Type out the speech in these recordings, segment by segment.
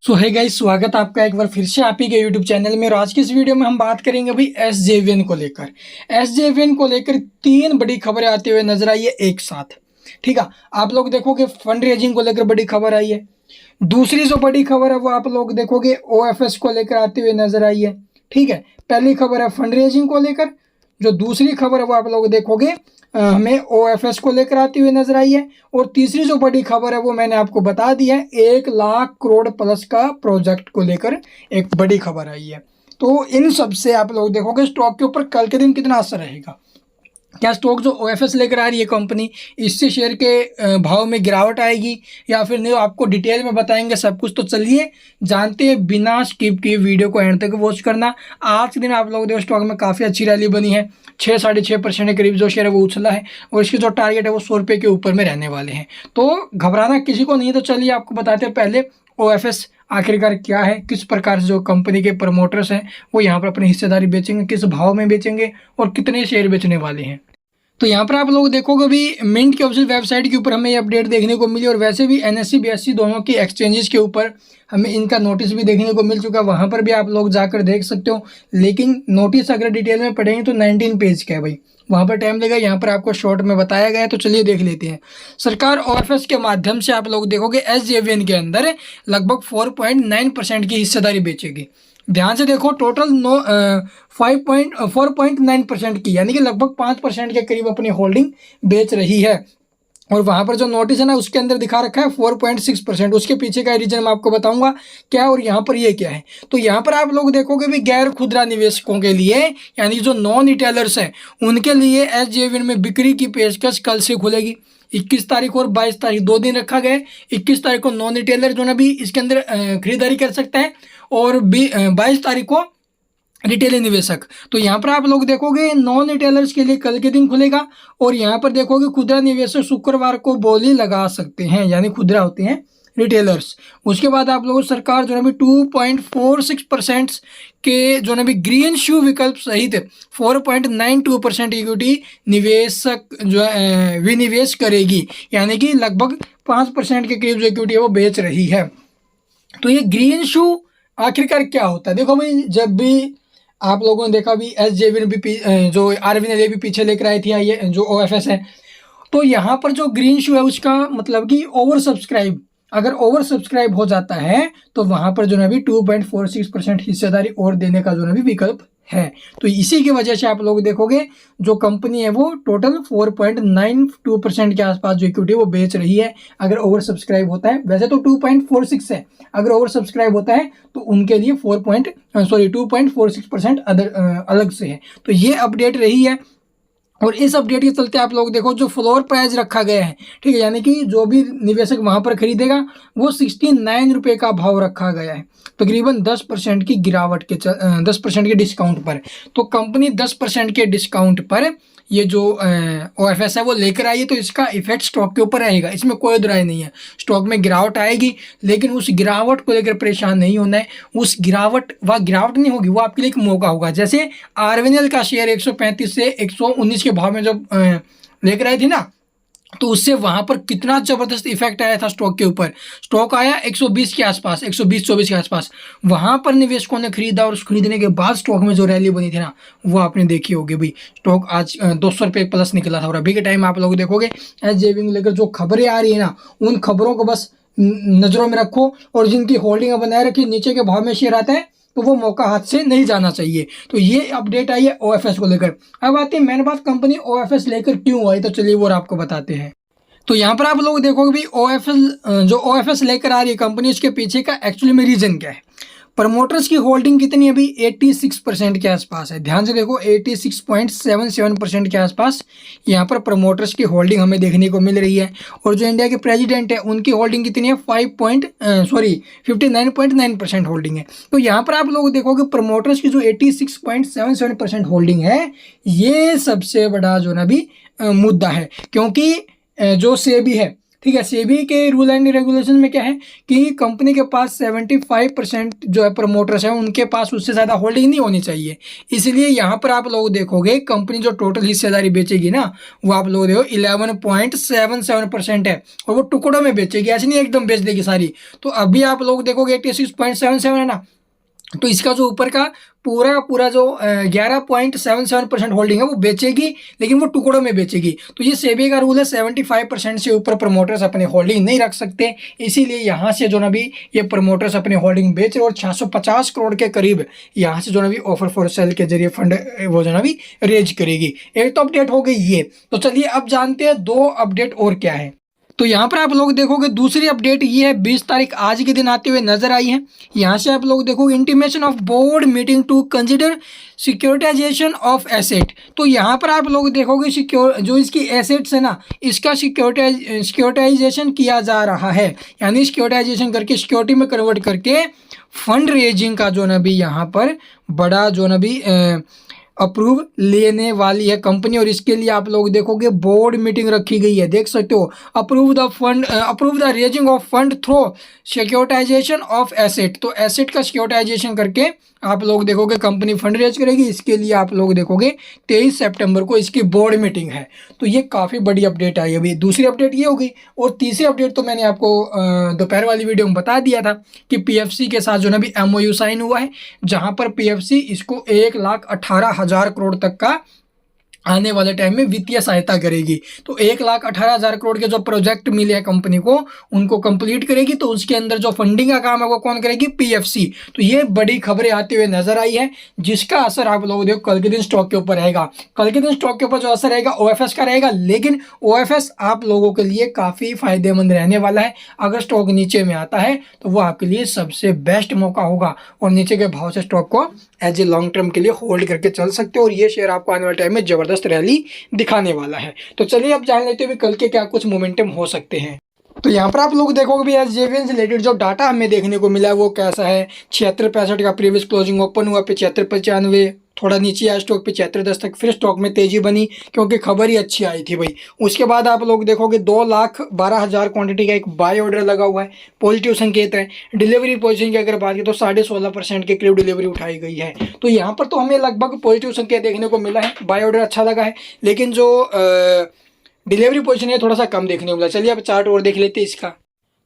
सो है गाइस, स्वागत आपका एक बार फिर से आप ही के यूट्यूब चैनल में। और आज की इस वीडियो में हम बात करेंगे भाई एसजेवीएन को लेकर। एसजेवीएन को लेकर तीन बड़ी खबरें आते हुए नजर आई है एक साथ। ठीक है, आप लोग देखोगे फंड रेजिंग को लेकर बड़ी खबर आई है। दूसरी जो बड़ी खबर है वो आप लोग देखोगे ओएफएस को लेकर आते हुए नजर आई है। ठीक है, पहली खबर है फंड रेजिंग को लेकर, जो दूसरी खबर है वो आप लोग देखोगे हमें ओएफएस को लेकर आती हुई नजर आई है। और तीसरी जो बड़ी खबर है वो मैंने आपको बता दी है, 1 लाख करोड़ प्लस का प्रोजेक्ट को लेकर एक बड़ी खबर आई है। तो इन सब से आप लोग देखोगे स्टॉक के ऊपर कल के दिन कितना असर रहेगा। क्या स्टॉक जो ओएफएस लेकर आ रही है कंपनी, इससे शेयर के भाव में गिरावट आएगी या फिर नहीं, आपको डिटेल में बताएंगे सब कुछ। तो चलिए जानते हैं बिना स्किप किए, वीडियो को एंड तक वॉच करना। आज के दिन आप लोग देखो स्टॉक में काफ़ी अच्छी रैली बनी है, 6-6.5% के करीब जो शेयर है वो उछला है और इसकी जो टारगेट है वो 100 रुपये के ऊपर में रहने वाले हैं। तो घबराना किसी को नहीं है। तो चलिए आपको बताते हैं पहले ओएफएस आखिरकार क्या है, किस प्रकार से जो कंपनी के प्रमोटर्स हैं वो यहाँ पर अपनी हिस्सेदारी बेचेंगे, किस भाव में बेचेंगे और कितने शेयर बेचने वाले हैं। तो यहाँ पर आप लोग देखोगे भी मिंट की ऑफिशियल वेबसाइट के ऊपर हमें ये अपडेट देखने को मिली और वैसे भी एनएससी बीएससी दोनों की एक्सचेंजेस के ऊपर हमें इनका नोटिस भी देखने को मिल चुका है, वहाँ पर भी आप लोग जाकर देख सकते हो। लेकिन नोटिस अगर डिटेल में पढ़ेंगे तो 19 पेज का है भाई, वहाँ पर टाइम लगेगा, यहाँ पर आपको शॉर्ट में बताया गया है। तो चलिए देख लेते हैं। सरकार ओएफएस के माध्यम से आप लोग देखोगे एसजेवीएन के अंदर लगभग 4.9% की हिस्सेदारी बेचेगी। ध्यान से देखो, टोटल 4.9% की, यानी कि लगभग 5% के करीब अपनी होल्डिंग बेच रही है। और वहाँ पर जो नोटिस है ना उसके अंदर दिखा रखा है 4.6%। उसके पीछे का रीजन मैं आपको बताऊंगा क्या, और यहाँ पर ये क्या है। तो यहाँ पर आप लोग देखोगे भी गैर खुदरा निवेशकों के लिए, यानी जो नॉन रिटेलर्स हैं उनके लिए एसजेवीएन में बिक्री की पेशकश कल से खुलेगी। 21 तारीख और 22 तारीख 2 दिन रखा गया है। 21 तारीख को नॉन रिटेलर जो ना भी इसके अंदर खरीदारी कर सकते हैं और 22 तारीख को रिटेल निवेशक। तो यहाँ पर आप लोग देखोगे नॉन रिटेलर्स के लिए कल के दिन खुलेगा और यहाँ पर देखोगे खुदरा निवेशक शुक्रवार को बोली लगा सकते हैं, यानी खुदरा होते हैं रिटेलर्स। उसके बाद आप लोगों सरकार जो है 2.46% के जो है ग्रीन शू विकल्प सहित 4.92% इक्विटी निवेशक जो है विनिवेश करेगी, यानी कि लगभग 5% के करीब जो इक्विटी है वो बेच रही है। तो ये ग्रीन शू आखिरकार क्या होता है, देखो भाई, जब भी आप लोगों ने देखा भी एसजेवीएन भी जो आरवीएन भी पीछे लेकर आई थी, ये जो ओएफएस है, तो यहाँ पर जो ग्रीन शू है उसका मतलब कि ओवर सब्सक्राइब, अगर ओवर सब्सक्राइब हो जाता है तो वहाँ पर जो है भी 2.46% हिस्सेदारी और देने का जो है भी विकल्प है। तो इसी की वजह से आप लोग देखोगे जो कंपनी है वो टोटल 4.92% के आसपास जो इक्विटी वो बेच रही है अगर ओवर सब्सक्राइब होता है। वैसे तो 2.46 है, अगर ओवर सब्सक्राइब होता है तो उनके लिए 2.46% अलग से है। तो ये अपडेट रही है और इस अपडेट के चलते आप लोग देखो जो फ्लोर प्राइस रखा गया है, ठीक है, यानी कि जो भी निवेशक वहां पर खरीदेगा वो 69 रुपये का भाव रखा गया है, तकरीबन 10% की गिरावट के 10% के डिस्काउंट पर। तो कंपनी 10% के डिस्काउंट पर ये जो ओएफएस है वो लेकर आई है, तो इसका इफेक्ट स्टॉक के ऊपर रहेगा, इसमें कोई दुराई नहीं है। स्टॉक में गिरावट आएगी, लेकिन उस गिरावट को लेकर परेशान नहीं होना है। उस गिरावट गिरावट नहीं होगी, वो आपके लिए एक मौका होगा। जैसे आरवीएनएल का शेयर 135 से 119 के भाव में जब लेकर आई थी ना, तो उससे वहां पर कितना जबरदस्त इफेक्ट आया था स्टॉक के ऊपर। स्टॉक आया 120 के आसपास, 120-124 के आसपास, वहां पर निवेशकों ने खरीदा और उस खरीदने के बाद स्टॉक में जो रैली बनी थी ना वो आपने देखी होगी भाई। स्टॉक आज 200 रुपये प्लस निकला था और अभी के टाइम आप लोग देखोगे एसजेवीएन लेकर जो खबरें आ रही है ना, उन खबरों को बस नजरों में रखो और जिनकी होल्डिंग बनाए रखी, नीचे के भाव में शेयर आता है तो वो मौका हाथ से नहीं जाना चाहिए। तो ये अपडेट आई है ओएफएस को लेकर। अब आती है मेन बात, कंपनी ओएफएस लेकर क्यों आई, तो चलिए वो आपको बताते हैं। तो यहाँ पर आप लोग देखोगे भी ओएफएस लेकर आ रही है कंपनी, उसके पीछे का एक्चुअली में रीजन क्या है। प्रमोटर्स की होल्डिंग कितनी अभी 86% के आसपास है। ध्यान से देखो 86.77% के आसपास यहाँ पर प्रमोटर्स की होल्डिंग हमें देखने को मिल रही है। और जो इंडिया के प्रेसिडेंट है उनकी होल्डिंग कितनी है 59.9% होल्डिंग है। तो यहाँ पर आप लोग देखोगे प्रमोटर्स की जो 86.77% होल्डिंग है, ये सबसे बड़ा जो ना भी मुद्दा है, क्योंकि जो सेबी है ठीक है, सेबी के रूल एंड रेगुलेशन में क्या है कि कंपनी के पास 75% जो है प्रमोटर्स हैं उनके पास उससे ज़्यादा होल्डिंग नहीं होनी चाहिए। इसलिए यहाँ पर आप लोग देखोगे कंपनी जो टोटल हिस्सेदारी बेचेगी ना, वो आप लोग देखो 11.77% है, और वो टुकड़ों में बेचेगी, ऐसे नहीं एकदम बेच देगी सारी। तो अभी आप लोग देखोगे 86.77 है ना, तो इसका जो ऊपर का पूरा का पूरा जो 11.77% होल्डिंग है वो बेचेगी, लेकिन वो टुकड़ों में बेचेगी। तो ये सेबी का रूल है, 75% से ऊपर प्रमोटर्स अपनी होल्डिंग नहीं रख सकते। इसीलिए यहाँ से जो ना भी ये प्रमोटर्स अपनी होल्डिंग बेच रहे और 650 करोड़ के करीब यहाँ से जो ना भी ऑफर फॉर सेल के जरिए फंड वो जो ना भी रेज करेगी। एक तो अपडेट हो गई ये। तो चलिए अब जानते हैं 2 अपडेट और क्या है। तो यहाँ पर आप लोग देखोगे दूसरी अपडेट ये है, 20 तारीख आज के दिन आते हुए नजर आई है। यहाँ से आप लोग देखोगे intimation of board meeting to consider securitization of asset. तो यहाँ पर आप लोग देखोगे सिक्योर जो इसकी एसेट्स है ना, इसका सिक्योरिटाइजेशन किया जा रहा है, यानी सिक्योरिटाइजेशन करके सिक्योरिटी में कन्वर्ट करके फंड रेजिंग का जो ना भी यहाँ पर बड़ा जो ना भी अप्रूव लेने वाली है कंपनी। और इसके लिए आप लोग देखोगे बोर्ड मीटिंग रखी गई है, देख सकते हो। Approve the raising of fund through securitization of asset. तो एसेट का सिक्योरिटाइजेशन करके आप लोग देखोगे कंपनी फंड रेज करेगी। इसके लिए आप लोग देखोगे 23 सितंबर को इसकी बोर्ड मीटिंग है। तो ये काफ़ी बड़ी अपडेट आई अभी। दूसरी अपडेट ये होगी, और तीसरी अपडेट तो मैंने आपको दोपहर वाली वीडियो में बता दिया था कि पीएफसी के साथ जो ना भी एमओयू साइन हुआ है, जहां पर पीएफसी इसको 1,18,000 करोड़ तक का आने वाले टाइम में वित्तीय सहायता करेगी। तो 1,18,000 करोड़ के जो प्रोजेक्ट मिले हैं कंपनी को, उनको कंप्लीट करेगी। तो उसके अंदर जो फंडिंग का काम है वो कौन करेगी? पीएफसी। तो ये बड़ी खबरें आती हुई नजर आई है, जिसका असर आप लोग देखो कल के दिन स्टॉक के ऊपर रहेगा। कल के दिन स्टॉक के ऊपर जो असर रहेगा ओएफएस का रहेगा, लेकिन ओएफएस आप लोगों के लिए काफी फायदेमंद रहने वाला है। अगर स्टॉक नीचे में आता है तो वो आपके लिए सबसे बेस्ट मौका होगा, और नीचे के भाव से स्टॉक को एज ए लॉन्ग टर्म के लिए होल्ड करके चल सकते हो। और ये शेयर आपको आने वाले टाइम में जबरदस्त रैली दिखाने वाला है। तो चलिए अब जान लेते हैं कल के क्या कुछ मोमेंटम हो सकते हैं। तो यहाँ पर आप लोग देखोगे भी एसजेवीएन से रिलेटेड जो डाटा हमें देखने को मिला है वो कैसा है। 76.65 का प्रीवियस क्लोजिंग ओपन हुआ, 75.95, थोड़ा नीचे आया स्टॉक 75.10 तक, फिर स्टॉक में तेजी बनी क्योंकि खबर ही अच्छी आई थी भाई। उसके बाद आप लोग देखोगे 2,12,000 क्वांटिटी का एक बाय ऑर्डर लगा हुआ है, पॉजिटिव संकेत है। डिलीवरी पोजीशन की अगर बात की तो 16.5% के करीब डिलीवरी उठाई गई है। तो यहाँ पर तो हमें लगभग पॉजिटिव संकेत देखने को मिला है, बाय ऑर्डर अच्छा लगा है, लेकिन जो डिलीवरी पोजीशन है थोड़ा सा कम देखने को मिला। चलिए अब चार्ट और देख लेते हैं इसका।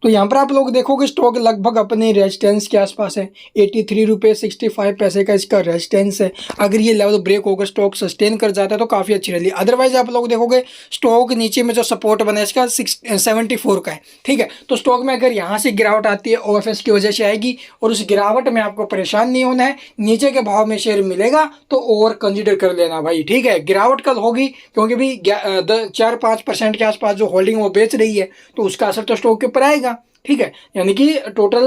तो यहाँ पर आप लोग देखोगे स्टॉक लगभग अपने रेजिस्टेंस के आसपास है, 83 रुपये 65 पैसे का इसका रेजिस्टेंस है। अगर ये लेवल ब्रेक होकर स्टॉक सस्टेन कर जाता है तो काफ़ी अच्छी रही। अदरवाइज आप लोग देखोगे स्टॉक नीचे में जो सपोर्ट बना है इसका 74 का है, ठीक है। तो स्टॉक में अगर यहाँ से गिरावट आती है ओएफएस की वजह से आएगी, और उस गिरावट में आपको परेशान नहीं होना है, नीचे के भाव में शेयर मिलेगा तो और कंसिडर कर लेना भाई, ठीक है। गिरावट कल होगी क्योंकि भी 4-5% के आसपास जो होल्डिंग वो बेच रही है, तो उसका असर तो स्टॉक के ऊपर आएगा, ठीक है। यानी कि total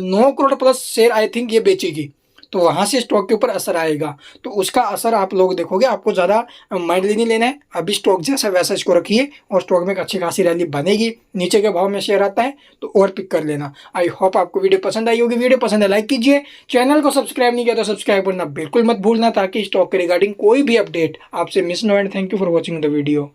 9 crore plus share I think ये बेचेगी, तो वहां से स्टॉक के ऊपर असर आएगा। तो उसका असर आप लोग देखोगे, आपको ज़्यादा माइंडली नहीं लेना है। अभी स्टॉक जैसा वैसा इसको रखिए, और स्टॉक में एक अच्छी खासी रैली बनेगी, नीचे के भाव में शेयर आता है तो और पिक कर लेना। आई होप आपको वीडियो पसंद आई होगी। वीडियो पसंद है लाइक कीजिए, चैनल को सब्सक्राइब नहीं किया तो सब्सक्राइब करना बिल्कुल मत भूलना, ताकि स्टॉक के रिगार्डिंग कोई भी अपडेट आपसे मिस ना हो। And thank you for watching the video.